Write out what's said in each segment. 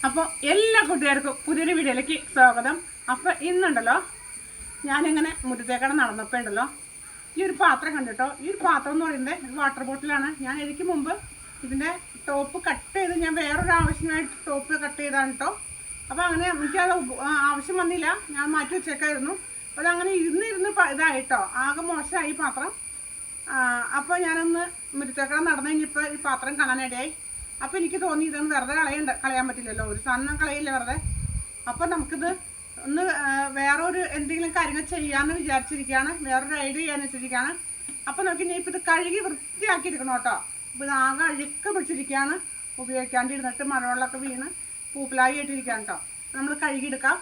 അപ്പോൾ എല്ലാ കൂട്ടുകാർക്കും പുതിയൊരു വീഡിയോയിലേക്ക് സ്വാഗതം. അപ്പോൾ ഇന്നുണ്ടല്ലോ ഞാനിങ്ങനെ മുറ്റത്തേക്കാണ് നടന്നപ്പോൾ ഉണ്ടല്ലോ ഈ ഒരു പാത്രം കണ്ടിട്ടോ. ഈ ഒരു പാത്രം എന്ന് പറയുന്നത് ഒരു വാട്ടർ ബോട്ടിലാണ്. ഞാൻ എനിക്ക് മുമ്പ് ഇതിൻ്റെ ടോപ്പ് കട്ട് ചെയ്ത് ഞാൻ വേറൊരു ആവശ്യമായിട്ട് ടോപ്പ് കട്ട് ചെയ്താണ് കേട്ടോ. അപ്പോൾ അങ്ങനെ എനിക്കത് ആവശ്യം വന്നില്ല, ഞാൻ മാറ്റി വെച്ചേക്കായിരുന്നു. അപ്പോൾ അതങ്ങനെ ഇരുന്ന് ഇതായിട്ടോ, ആകെ മോശമായി പാത്രം. അപ്പോൾ ഞാനൊന്ന് മുറ്റത്തേക്കാണ് നടന്നു കഴിഞ്ഞപ്പോൾ ഈ പാത്രം കാണാനിടയായി. അപ്പോൾ എനിക്ക് തോന്നി ഇതൊന്നും വെറുതെ കളയാൻ പറ്റില്ലല്ലോ, ഒരു സാധനം കളയില്ല വെറുതെ. അപ്പോൾ നമുക്കിത് ഒന്ന് വേറൊരു എന്തെങ്കിലും കാര്യങ്ങൾ ചെയ്യാമെന്ന് വിചാരിച്ചിരിക്കുകയാണ്, വേറൊരു ഐഡിയ ചെയ്യാന്ന് വെച്ചിരിക്കുകയാണ്. അപ്പോൾ നമുക്ക് ഇനി ഇപ്പോൾ ഇത് കഴുകി വൃത്തിയാക്കിയിരിക്കണം കേട്ടോ. അപ്പോൾ ഇത് ആകെ അഴുക്ക് പിടിച്ചിരിക്കുകയാണ്, ഉപയോഗിക്കാണ്ടിരുന്നിട്ട് മഴവെള്ളമൊക്കെ വീണ് പൂപ്പിലായി ആയിട്ടിരിക്കുകയാണ് കേട്ടോ. നമ്മൾ കഴുകിയെടുക്കാം.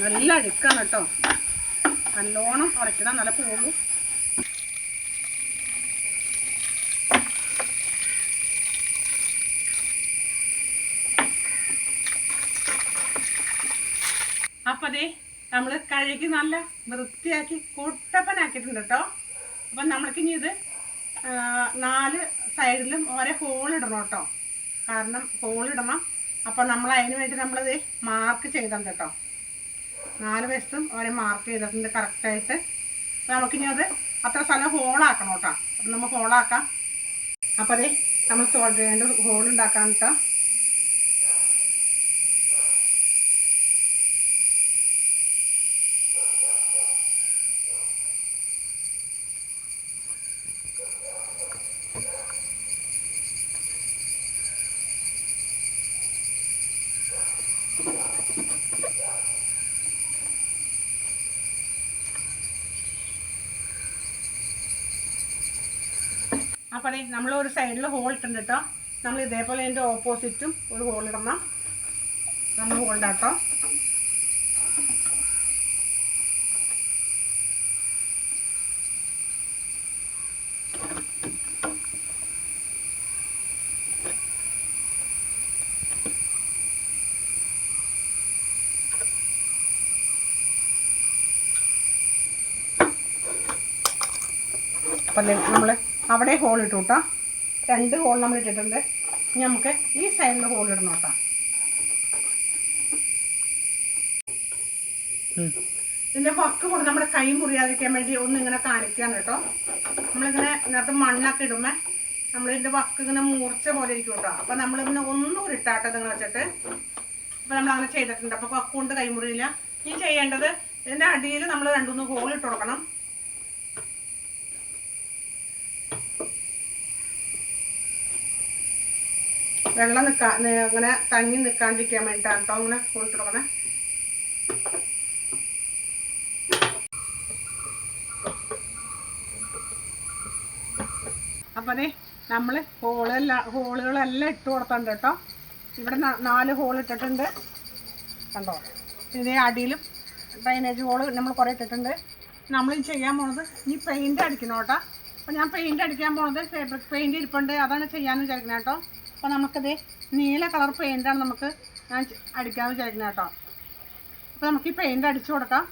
നല്ല അഴുക്കാണ് കേട്ടോ, നല്ലോണം ഉടയ്ക്കണം, നല്ല പോകുള്ളൂ. അപ്പം അതേ നമ്മൾ കഴുകി നല്ല വൃത്തിയാക്കി കുട്ടപ്പനാക്കിയിട്ടുണ്ട് കേട്ടോ. അപ്പം നമ്മൾക്കിനി ഇത് 4 സൈഡിലും ഓരോ ഹോളിടണം കേട്ടോ. കാരണം ഹോളിടണം. അപ്പം നമ്മൾ അതിന് വേണ്ടി നമ്മളിത് മാർക്ക് ചെയ്തിട്ടുണ്ട് കേട്ടോ. 4 വശത്തും ഓരോ മാർക്ക് ചെയ്തിട്ടുണ്ട് കറക്റ്റായിട്ട്. അപ്പോൾ നമുക്കിനി അത് അത്ര സ്ഥലം ഹോളാക്കണം കേട്ടോ. അപ്പം നമുക്ക് ഹോളാക്കാം. അപ്പോൾ അതേ നമ്മൾ 2 ഹോളുണ്ടാക്കാം കേട്ടോ. അപ്പോൾ അതെ നമ്മൾ ഒരു സൈഡിൽ ഹോൾ ഇട്ടുണ്ട് കേട്ടോ. നമ്മൾ ഇതേപോലെ അതിൻ്റെ ഓപ്പോസിറ്റും ഒരു ഹോൾ ഇടണം. നമ്മൾ ഹോളിടാട്ടോ. അപ്പം നമ്മൾ അവിടെ ഹോൾ ഇട്ടു കേട്ടോ. 2 ഹോൾ നമ്മൾ ഇട്ടിട്ടുണ്ട്. ഇനി നമുക്ക് ഈ സൈഡിൽ ഹോൾ ഇടണം കേട്ടോ. ഇതിൻ്റെ വക്ക് കൊണ്ട് നമ്മുടെ കൈ മുറിയാതിരിക്കാൻ വേണ്ടി ഒന്നിങ്ങനെ കാണിക്കുകയാണ് കേട്ടോ. നമ്മളിങ്ങനെ ഇതിനകത്ത് മണ്ണൊക്കെ ഇടുമ്പോൾ നമ്മളിതിൻ്റെ വക്ക് ഇങ്ങനെ മൂർച്ച പോലെ ഇരിക്കും കേട്ടോ. അപ്പോൾ നമ്മളിങ്ങനെ ഒന്നും ഇട്ടാട്ടോ ഇങ്ങനെ വെച്ചിട്ട്. അപ്പോൾ നമ്മളങ്ങനെ ചെയ്തിട്ടുണ്ട്. അപ്പോൾ വക്ക് കൊണ്ട് കൈ മുറിയില്ല. ഇനി ചെയ്യേണ്ടത് ഇതിൻ്റെ അടിയിൽ നമ്മൾ 2-3 ഹോൾ ഇട്ട് കൊടുക്കണം. വെള്ളം അങ്ങനെ തങ്ങി നിൽക്കാണ്ടിരിക്കാൻ വേണ്ടിയിട്ടാണ് കേട്ടോ അങ്ങനെ ഹോളിട്ട് കൊടുക്കണേ. അപ്പോൾ അതെ നമ്മൾ ഹോളുകളെല്ലാം ഇട്ട് കൊടുത്തിട്ടുണ്ട് കേട്ടോ. ഇവിടെ 4 ഹോൾ ഇട്ടിട്ടുണ്ട് കണ്ടോ. ഇതിൻ്റെ അടിയിലും ഡ്രൈനേജ് ഹോള് നമ്മൾ കുറേ ഇട്ടിട്ടുണ്ട്. നമ്മൾ ചെയ്യാൻ പോണത് ഇനി പെയിൻറ്റ് അടിക്കണം കേട്ടോ. അപ്പോൾ ഞാൻ പെയിൻറ്റ് അടിക്കാൻ പോണത് ഫാബ്രിക് പെയിൻറ്റ് ഇരിപ്പുണ്ട്, അതാണ് ചെയ്യാമെന്ന് വിചാരിക്കുന്നത് കേട്ടോ. അപ്പോൾ നമുക്കത് നീല കളർ പെയിൻ്റാണ് ഞാൻ അടിക്കാമെന്ന് വിചാരിക്കുന്നത് കേട്ടോ. അപ്പോൾ നമുക്ക് ഈ പെയിൻറ്റ് അടിച്ചു കൊടുക്കാം.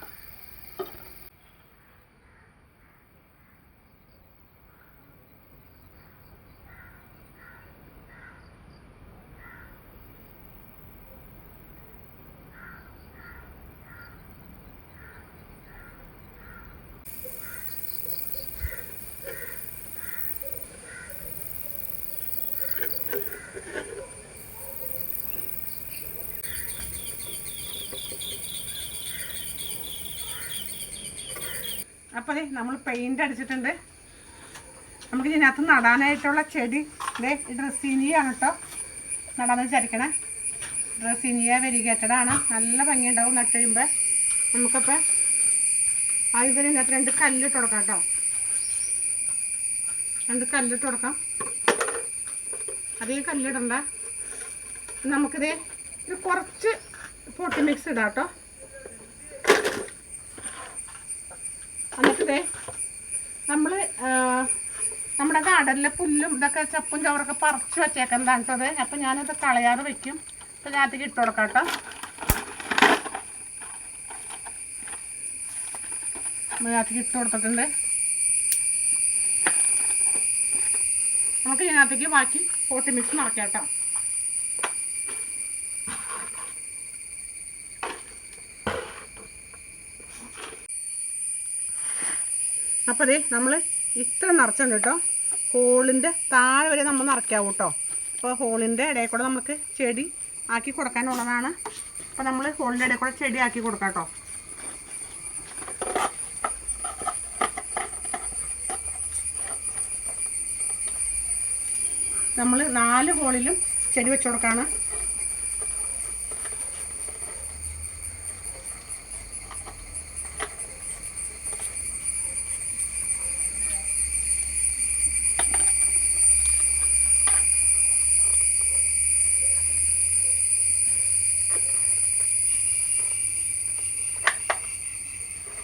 അപ്പോൾ അതെ നമ്മൾ പെയിൻ്റ് അടിച്ചിട്ടുണ്ട്. നമുക്ക് ഇതിനകത്ത് നടാനായിട്ടുള്ള ചെടി ഇതേ ഡ്രസ്സീനിയാണ് കേട്ടോ നടാന്ന് വിചാരിക്കണേ. ഡ്രസ്സീനിയ വെരിഗേറ്റഡാണ്, നല്ല ഭംഗിയുണ്ടാവും നട്ട് കഴിയുമ്പോൾ. നമുക്കപ്പോൾ ആദ്യം ഇതിനകത്ത് 2 കല്ലിട്ട് കൊടുക്കാം കേട്ടോ. 2 കല്ലിട്ട് കൊടുക്കാം. അധികം കല്ലിടണ്ട. നമുക്കിത് ഒരു കുറച്ച് പൊട്ടി മിക്സ് ഇടാം കേട്ടോ. എന്നിട്ട് നമ്മൾ നമ്മുടെ ഗാർഡനിലെ പുല്ലും ഇതൊക്കെ ചപ്പും ചവറൊക്കെ പറിച്ച് വെച്ചേക്കുന്നതാണ് കേട്ടത്. അപ്പം ഞാനത് കളയാതെ വയ്ക്കും. അപ്പം ഞാനത്തേക്ക് ഇട്ട് കൊടുക്കാം കേട്ടോ. ഇതിനകത്തേക്ക് ഇട്ട് കൊടുത്തിട്ടുണ്ട്. നമുക്ക് ഇതിനകത്തേക്ക് ബാക്കി പോട്ടി മിക്സ് നിറയ്ക്കാം കേട്ടോ. അപ്പോൾ അതേ നമ്മൾ ഇത്ര നിറച്ചുണ്ട് കേട്ടോ. ഹോളിൻ്റെ താഴെ വരെ നമ്മൾ നിറയ്ക്കാവും കേട്ടോ. അപ്പോൾ ഹോളിൻ്റെ ഇടയിൽ കൂടെ നമുക്ക് ചെടി ആക്കി കൊടുക്കാനുള്ളതാണ്. അപ്പോൾ നമ്മൾ ഹോളിൻ്റെ ഇടയിൽ കൂടെ ചെടി ആക്കി കൊടുക്കാം കേട്ടോ. നമ്മൾ 4 ഹോളിലും ചെടി വെച്ച് കൊടുക്കാണ്.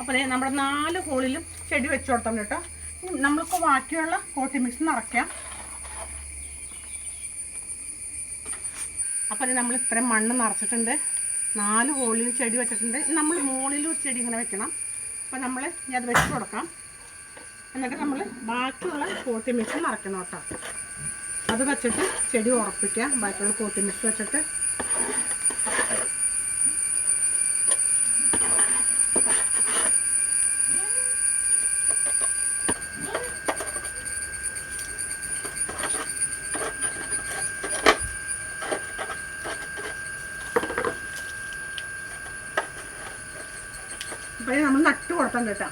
അപ്പോൾ നമ്മുടെ 4 ഹോളിലും ചെടി വെച്ച് കൊടുത്തോണ്ട് കേട്ടോ. നമ്മളിപ്പോൾ ബാക്കിയുള്ള പോട്ടി മിക്സ് നിറയ്ക്കാം. അപ്പോൾ നമ്മൾ ഇത്രയും മണ്ണ് നിറച്ചിട്ടുണ്ട്. 4 ഹോളിൽ ചെടി വെച്ചിട്ടുണ്ട്. നമ്മൾ മുകളിൽ ഒരു ചെടി ഇങ്ങനെ വെക്കണം. അപ്പോൾ നമ്മൾ ഇനി അത് വെച്ച് കൊടുക്കാം. എന്നിട്ട് നമ്മൾ ബാക്കിയുള്ള പോട്ടി മിക്സ് നിറയ്ക്കണം കേട്ടോ. അത് വെച്ചിട്ട് ചെടി ഉറപ്പിക്കാം. ബാക്കിയുള്ള പോട്ടി മിക്സ് വെച്ചിട്ട് അപ്പോൾ നമ്മൾ നട്ട് കൊടുത്താൽ കേട്ടോ.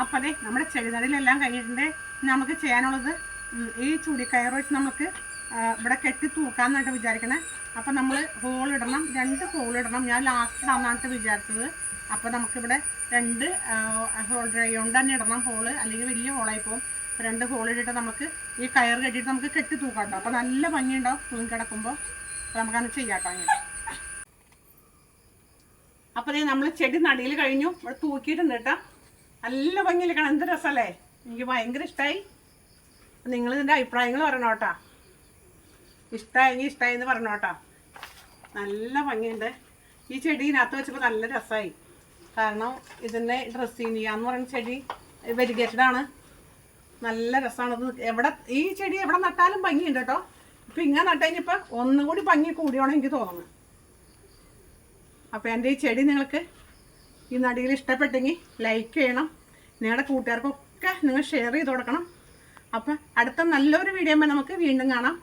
അപ്പോൾ അതെ നമ്മുടെ ചെടിനടിയിലെല്ലാം കഴിഞ്ഞിട്ടുണ്ട്. നമുക്ക് ചെയ്യാനുള്ളത് ഈ ചുടിക്കയർ വെച്ച് നമുക്ക് ഇവിടെ കെട്ടി തൂക്കാമെന്നായിട്ട് വിചാരിക്കണേ. അപ്പോൾ നമ്മൾ ഹോളിടണം, 2 ഹോളിടണം. ഞാൻ ലാസ്റ്റ് ഇടാമെന്നായിട്ട് വിചാരിച്ചത്. അപ്പോൾ നമുക്കിവിടെ 2 ഹോൾ കൊണ്ട് തന്നെ ഇടണം ഹോള്, അല്ലെങ്കിൽ വലിയ ഹോളായി പോകും. 2 ഹോളിട്ടിട്ട് നമുക്ക് ഈ കയർ കെട്ടിയിട്ട് നമുക്ക് കെട്ടി തൂക്കാം കേട്ടോ. അപ്പോൾ നല്ല ഭംഗിയുണ്ടാവും തൂങ്ങി കിടക്കുമ്പോൾ. അപ്പോൾ നമുക്കത് ചെയ്യാം കേട്ടോ. അങ്ങനെ അപ്പോൾ നമ്മൾ ചെടി നടിയിൽ കഴിഞ്ഞു. ഇവിടെ തൂക്കിയിട്ടുണ്ട് കേട്ടോ. നല്ല ഭംഗിയിൽ കാണാൻ എന്ത് രസമല്ലേ. എനിക്ക് ഭയങ്കര ഇഷ്ടമായി. നിങ്ങൾ ഇതിൻ്റെ അഭിപ്രായങ്ങൾ പറയണം കേട്ടോ. ഇഷ്ടമായി എന്ന് പറയണം കേട്ടോ. നല്ല ഭംഗിയുണ്ട്. ഈ ചെടി ഇതിനകത്ത് വെച്ചപ്പോൾ നല്ല രസമായി. കാരണം ഇതിൻ്റെ ഡ്രസ്സിനിയ എന്ന് പറയുന്ന ചെടി വെരിഗേറ്റഡാണ്. നല്ല രസമാണത്. ഈ ചെടി എവിടെ നട്ടാലും ഭംഗിയുണ്ട് കേട്ടോ. ഇപ്പം ഇങ്ങനെ നട്ടുകഴിഞ്ഞപ്പോൾ ഒന്നും കൂടി ഭംഗി കൂടിയോണം എനിക്ക് തോന്നുന്നു. അപ്പോൾ എൻ്റെ ഈ ചെടി നിങ്ങൾക്ക് ഈ നടിയിൽ ഇഷ്ടപ്പെട്ടെങ്കിൽ ലൈക്ക് ചെയ്യണം. നിങ്ങളുടെ കൂട്ടുകാർക്കൊക്കെ നിങ്ങൾ ഷെയർ ചെയ്ത് കൊടുക്കണം. അപ്പം അടുത്ത നല്ലൊരു വീഡിയോ നമുക്ക് വീണ്ടും കാണാം.